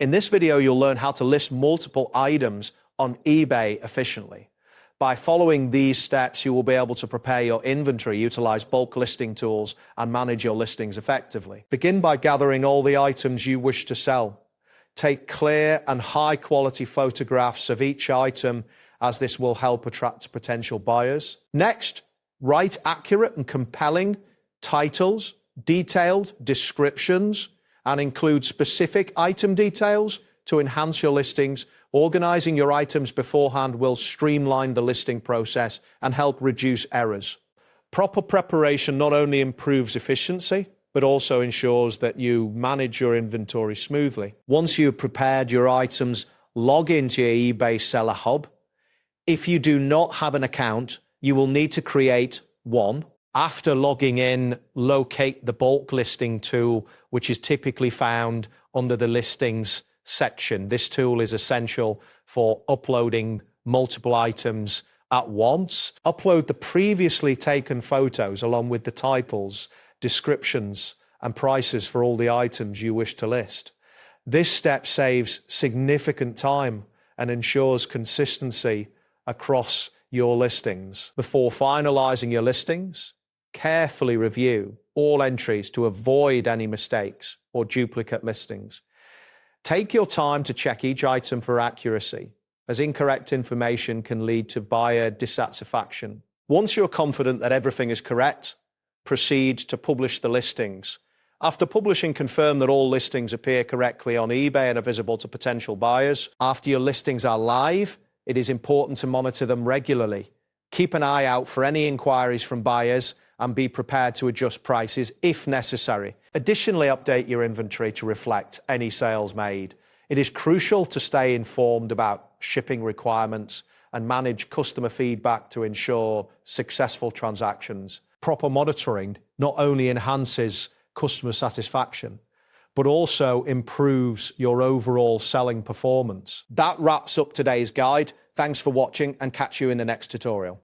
In this video, you'll learn how to list multiple items on eBay efficiently. By following these steps, you will be able to prepare your inventory, utilize bulk listing tools, and manage your listings effectively. Begin by gathering all the items you wish to sell. Take clear and high-quality photographs of each item, as this will help attract potential buyers. Next, write accurate and compelling titles, detailed descriptions, and include specific item details to enhance your listings. Organizing your items beforehand will streamline the listing process and help reduce errors. Proper preparation not only improves efficiency, but also ensures that you manage your inventory smoothly. Once you've prepared your items, log into your eBay Seller Hub. If you do not have an account, you will need to create one. After logging in, locate the bulk listing tool, which is typically found under the listings section. This tool is essential for uploading multiple items at once. Upload the previously taken photos along with the titles, descriptions, and prices for all the items you wish to list. This step saves significant time and ensures consistency across your listings. Before finalizing your listings, carefully review all entries to avoid any mistakes or duplicate listings. Take your time to check each item for accuracy, as incorrect information can lead to buyer dissatisfaction. Once you're confident that everything is correct, proceed to publish the listings. After publishing, confirm that all listings appear correctly on eBay and are visible to potential buyers. After your listings are live, it is important to monitor them regularly. Keep an eye out for any inquiries from buyers and be prepared to adjust prices if necessary. Additionally, update your inventory to reflect any sales made. It is crucial to stay informed about shipping requirements and manage customer feedback to ensure successful transactions. Proper monitoring not only enhances customer satisfaction, but also improves your overall selling performance. That wraps up today's guide. Thanks for watching, and catch you in the next tutorial.